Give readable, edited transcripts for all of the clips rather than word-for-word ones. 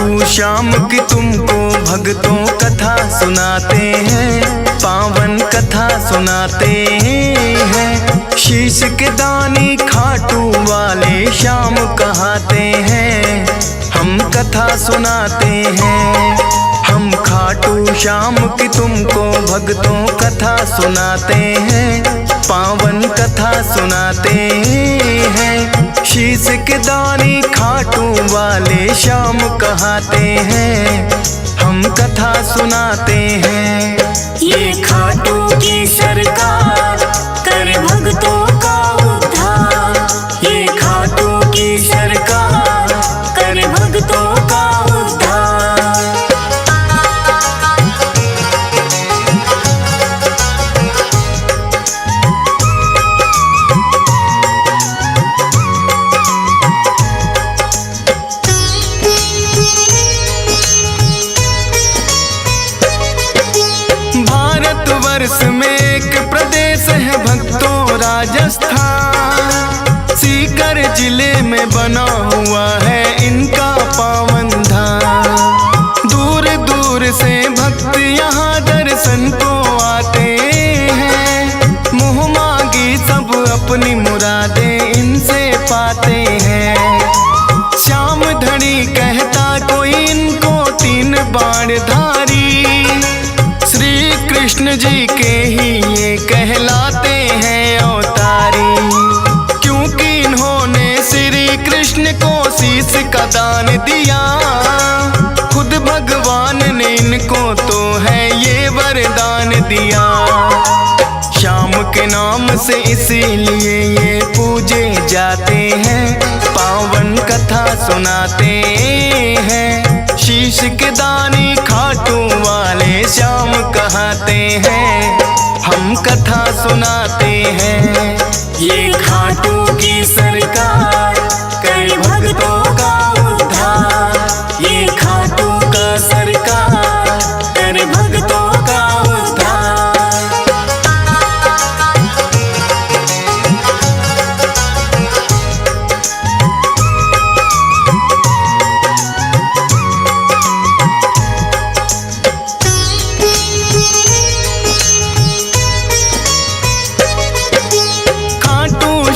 खाटू श्याम की तुमको भक्तों कथा सुनाते हैं, पावन कथा सुनाते हैं। शीश के दानी खाटू वाले श्याम कहाते हैं, हम कथा सुनाते हैं। हम खाटू श्याम की तुमको भक्तों कथा सुनाते हैं, पावन कथा सुनाते हैं। शीश के दानी खाटू वाले श्याम कहाते हैं, हम कथा सुनाते हैं। ये खाटू की सरकार कर भक्तों का उद्धार, ये खाटू की सरकार कर भक्तों का उद्धार। भारतवर्ष में एक प्रदेश है भक्तों राजस्थान, सीकर जिले में बना हुआ है इनका पावन धाम। दूर दूर से भक्त यहाँ दर्शन को आते हैं, मुँह मांगी सब अपनी मुरादें इनसे पाते हैं। श्याम धनी कहता कोई इनको 3 बाण धारी, श्री कृष्ण जी के ही ये कहलाते हैं अवतारी। क्योंकि इन्होंने श्री कृष्ण को शीश का दान दिया, खुद भगवान ने इनको तो है ये वरदान दिया। श्याम के नाम से इसीलिए ये पूजे जाते हैं, पावन कथा सुनाते हैं। शीश के दानी खाटू वाले श्याम कहाते हैं, हम कथा सुनाते हैं। ये खाटू की सरकार कर भक्तों का उद्धार, ये खाटू का सरकार कर भक्तों का उद्धार।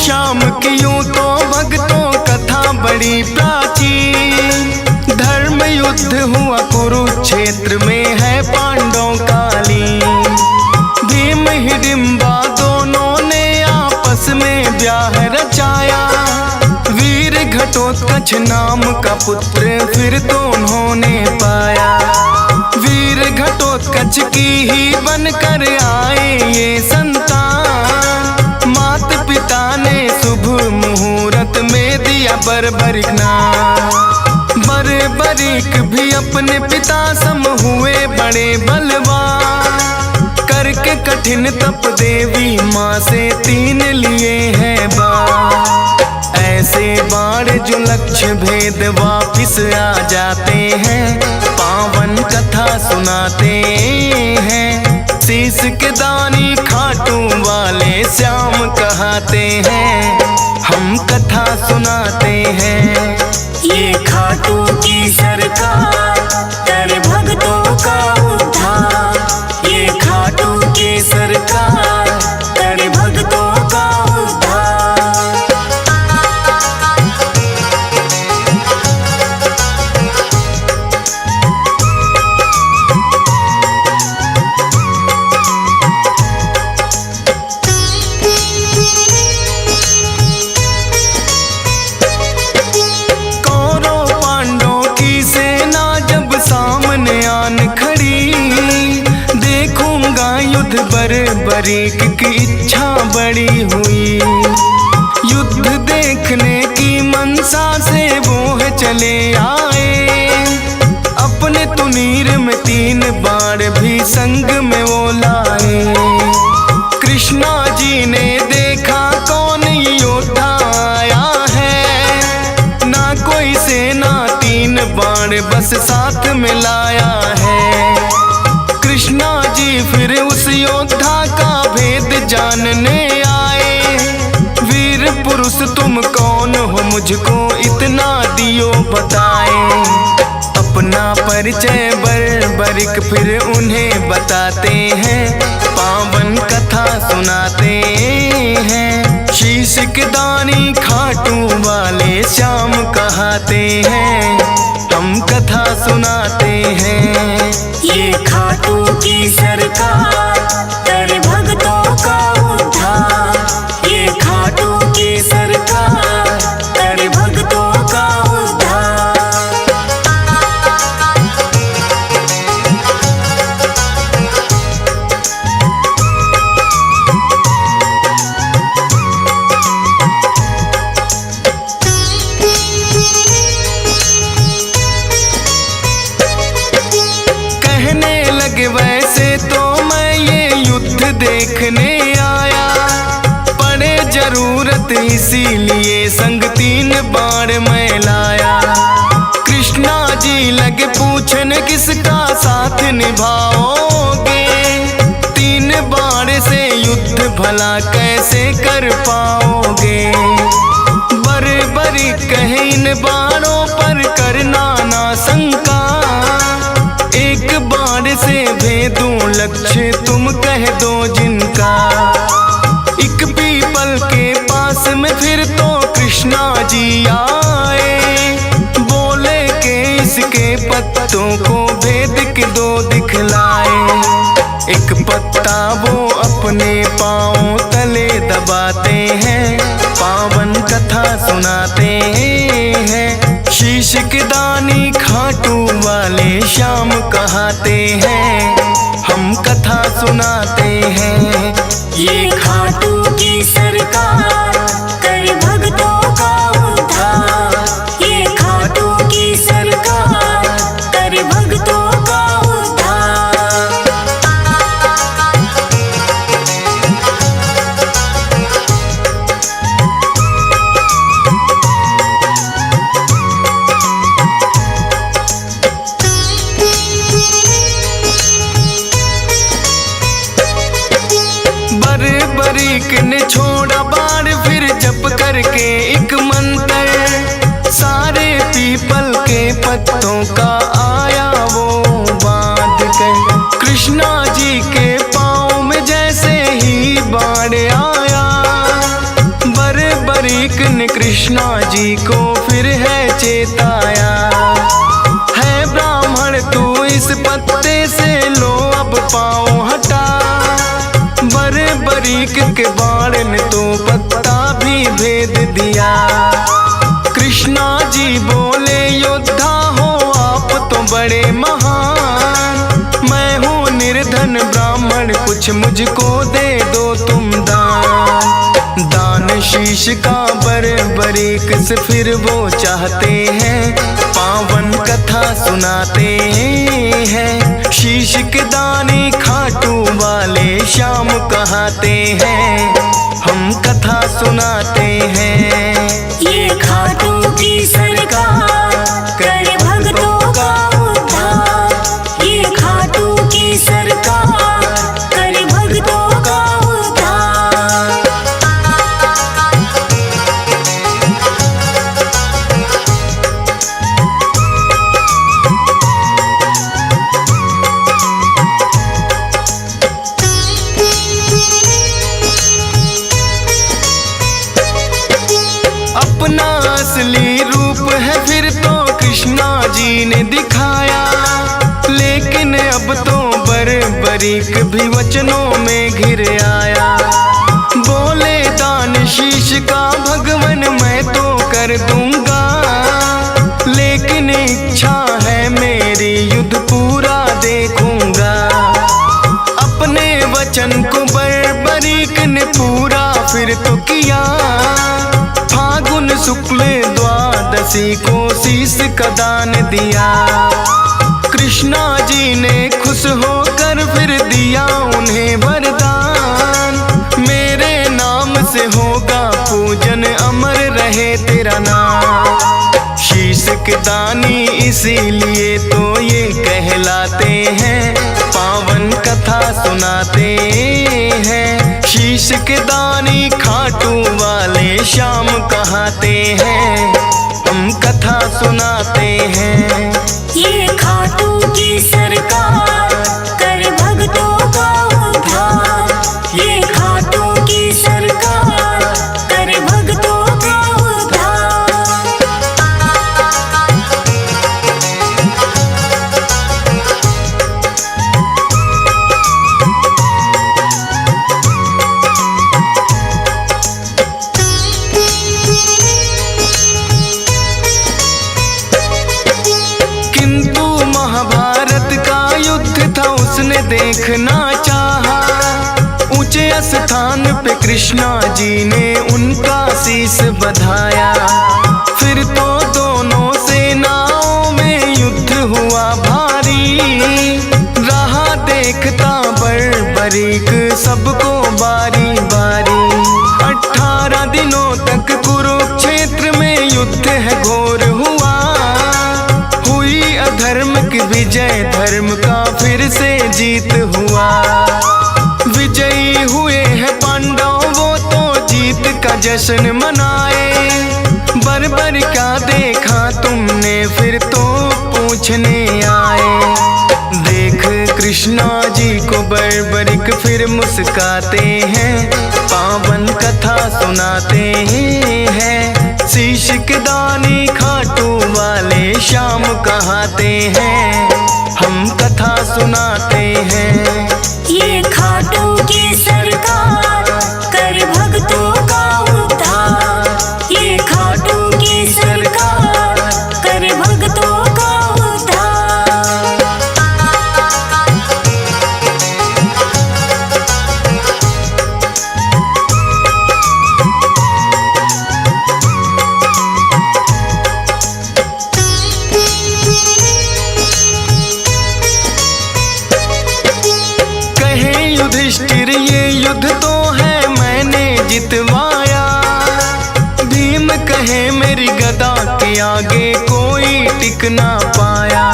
श्याम की यूं तो भक्तों कथा बड़ी प्राचीन, धर्म युद्ध हुआ कुरुक्षेत्र में है पांडवों कालीन। भीम हिडिंबा दोनों ने आपस में ब्याह रचाया, वीर घटोत्कच नाम का पुत्र फिर तो उन्होंने पाया। वीर घटोत्कच की ही बनकर आए ये संतान, मात पिता ने शुभ मुहूर्त में दिया बर्बरिक नाम। बर्बरिक भी अपने पिता सम हुए बड़े बलवान, करके कठिन तप देवी माँ से 3 लिए हैं बाण। ऐसे बाण जो लक्ष्य भेद वापिस आ जाते हैं, पावन कथा सुनाते हैं। शीश के दानी खाटू वाले श्याम कहाते हैं, हम कथा सुनाते हैं। ये खाटू की सरकार कर भक्तों का उद्धार, ये खाटू की सरकार कर भक्तों का उद्धार। बर्बरिक की इच्छा बड़ी हुई, युद्ध देखने की मनसा से वो है चले आए। अपने तुनीर में 3 बाण भी संग में वो लाए। कृष्णा जी ने देखा कौन योद्धा आया है, ना कोई सेना 3 बाण बस साथ में लाया है। कृष्णा जी फिर उस योद्धा का भेद जानने आए। वीर पुरुष तुम कौन हो, मुझको इतना दियो बताए। परिचय बर्बरिक फिर उन्हें बताते हैं, पावन कथा सुनाते हैं। शीश के दानी खाटू वाले श्याम कहाते हैं, हम कथा सुनाते हैं। ये खाटू की सरकार कर भक्तों का उद्धार। ये खाटू की सरकार कर भक्तों का उद्धार। वैसे तो मैं ये युद्ध देखने आया, पड़े जरूरत इसीलिए संग 3 बाण मैं लाया। कृष्णा जी लगे पूछन किसका साथ निभाओगे, 3 बाण से युद्ध भला कैसे कर पाओगे। बर्बरी कहे इन बाणों पर करना ना शंका, एक बाण से भेदूं लक्ष्य तुम कह दो जिनका। एक पीपल के पास में फिर तो कृष्णा जी आए, बोले के इसके पत्तों को भेद के 2 दिखलाए। एक पत्ता वो अपने पांव तले दबाते हैं, पावन कथा सुनाते हैं। शीश के दानी खाटू वाले श्याम कहाते हैं, हम कथा सुनाते हैं। ये खाटू की सरकार कर भक्तों का उद्धार। ये खाटू की सरकार कर भक्तों का उद्धार। बर्बरिक ने छोड़ा बाण फिर जप करके एक मंत्र, सारे पीपल के पत्तों का आया वो बांध कर। कृष्णा जी के पाँव में जैसे ही बाण आया, बर्बरिक ने कृष्णा जी को फिर है चेताया। है ब्राह्मण तू इस पत्ते से लो अब पाँव हटा, बर्बरिक के बाण ने तो पत्ता भी भेद दिया। कृष्णा जी बोले योद्धा हो आप तो बड़े महान, मैं हूँ निर्धन ब्राह्मण कुछ मुझको दे दो तुम दान। दान शीश का बर्बरिक से फिर वो चाहते हैं, पावन कथा सुनाते हैं। शीश के दानी खाटू वाले श्याम कहाते हैं, हम कथा सुनाते हैं। ये खाटू की सरकार कर भक्तों का उद्धार। ये खाटू की सरकार कर भक्तों का उद्धार। अपना असली रूप है फिर तो कृष्णा जी ने दिखाया, लेकिन अब तो बर्बरिक भी वचनों में घिर आया। बोले दान शीश का भगवन मैं तो कर दूंगा, लेकिन इच्छा है मेरी युद्ध पूरा देखूंगा। अपने वचन को बर्बरिक ने पूरा फिर तो किया, फागुन शुक्ल द्वादशी को शीश का दान दिया। कृष्णा जी ने खुश होकर फिर दिया उन्हें वरदान, मेरे नाम से होगा पूजन अमर रहे तेरा नाम। शीश के दानी इसीलिए तो ये कहलाते हैं, पावन कथा सुनाते हैं। शीश के दानी खाटू वाले श्याम कहाते हैं, हम कथा सुनाते हैं। ये खाटू सरकार करे भक्तों का उद्धार। ये खाटू की सरकार करे भक्तों का उद्धार। किंतु महाभारत का युद्ध था उसने देखना चाहा। ऊंचे स्थान पे कृष्णा जी ने उनका शीश बधाया। फिर तो दोनों सेनाओं में युद्ध हुआ भारी। रहा देखता बर्बरीक सबको बारी बारी। 18 दिनों तक कुरुक्षेत्र में युद्ध है घोर हुआ। हुई अधर्म की विजय, धर्म का फिर से जीत हुआ। विजयी हुए हैं पांडव, वो तो जीत का जश्न मनाए। बर्बर क्या देखा तुमने, फिर तो पूछने आए। देख कृष्णा जी को बर्बरिक फिर मुस्काते हैं। पावन कथा सुनाते हैं। शीश के दानी खाटू वाले श्याम कहाते हैं। हम कथा सुनाते हैं। ये खाटू की सरकार करे भक्तों का उद्धार। ये खाटू की सरकार करे भक्तों का उद्धार। कहे युधिष्ठिर ये युद्ध तो है मैंने जितवाया। भीम कहे मेरी गदा के आगे कोई टिक ना पाया।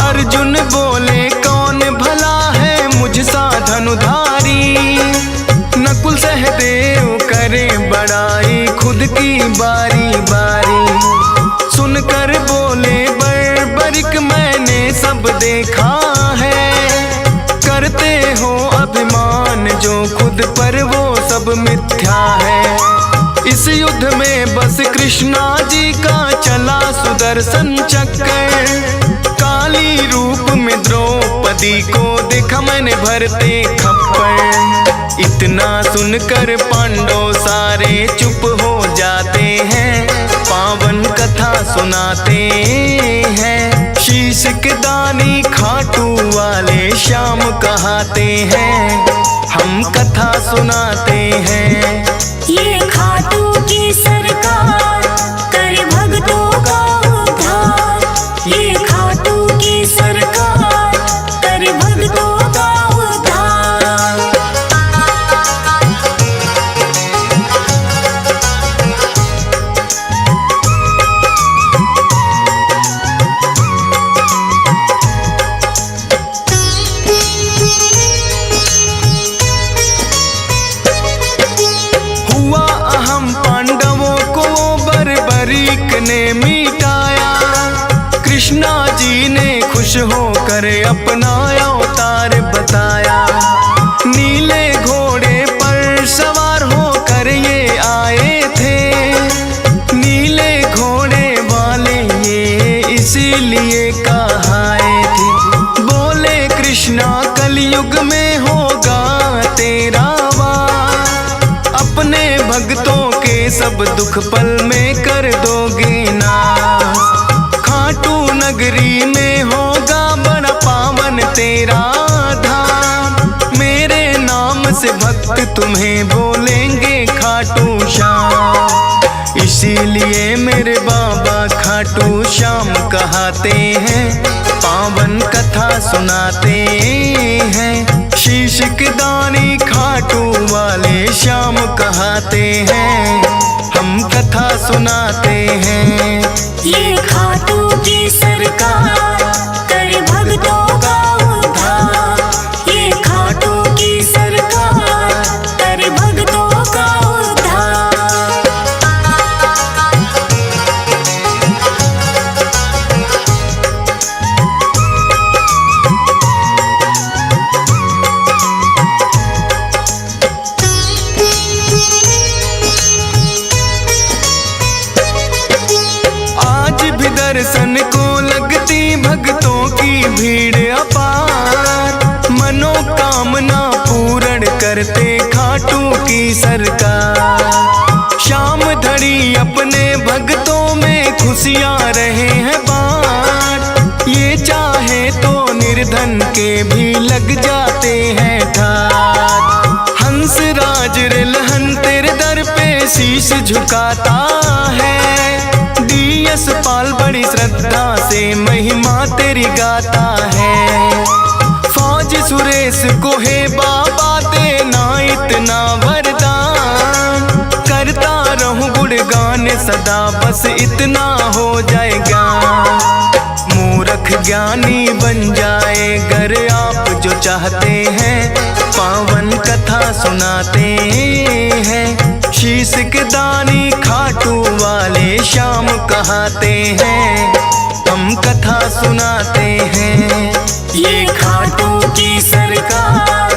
अर्जुन बोले कौन भला है मुझसा धनुधारी। नकुल सहदेव करे बड़ाई खुद की बारी बारी। सुनकर बोले बर्बरिक मैंने सब देखा है। करते हो अभिमान जो खुद पर वो सब मिथ्या है। इस युद्ध में बस कृष्णा जी का चला सुदर्शन चक्कर। काली रूप में द्रौपदी को देखा मैंने भरते खप्पर। इतना सुनकर पांडव सारे चुप हो जाते हैं। पावन कथा सुनाते हैं। शीश के दानी खाटू वाले श्याम कहाते हैं। हम कथा सुनाते हैं। ये खाटू की सरकार करे भक्तों का उद्धार। ये खाटू की सरकार करे भक्तों का उद्धार। हुआ अहम पांडवों को बर्बरीक ने मिटाया। कृष्णा जी ने खुश होकर अपना अवतार बताया। नीले घोड़े पर सवार होकर ये आए थे। नीले घोड़े वाले ये इसीलिए कहाए थे। बोले कृष्णा कलयुग में होगा तेरा वार। अपने भक्तों के सब दुख पल में कर दोगे नाश। खाटू नगरी में होगा बड़ा पावन तेरा धाम। मेरे नाम से भक्त तुम्हें बोलेंगे खाटू श्याम। इसीलिए मेरे बाबा खाटू श्याम कहाते हैं। पावन कथा सुनाते हैं। शीश के दानी खाटू वाले श्याम कहाते हैं। हम कथा सुनाते हैं। ये खाटू की सरकार करे भक्तों का उद्धार। ये खाटू की सरकार करे भक्तों का उद्धार। भीड़ अपार, मनोकामना पूर्ण करते खाटू की सरकार। शाम धड़ी अपने भक्तों में खुशियाँ रहे हैं बाँट, ये चाहे तो निर्धन के भी लग जाते हैं ठाट। हंस राज रिलहन तेरे दर पे शीश झुकाता है, डीएस पाल बड़ी श्रद्धा से महिमा तेरी गाता है। फौज सुरेश को है बाबा देना इतना वरदान, करता रहूं गुणगान सदा बस इतना हो जाएगा। मूर्ख ज्ञानी बन जाए गर आप जो चाहते हैं, पावन कथा सुनाते हैं। शीश के दानी खाटू वाले श्याम कहाते हैं, हम कथा सुनाते हैं। ये खाटू की सरकार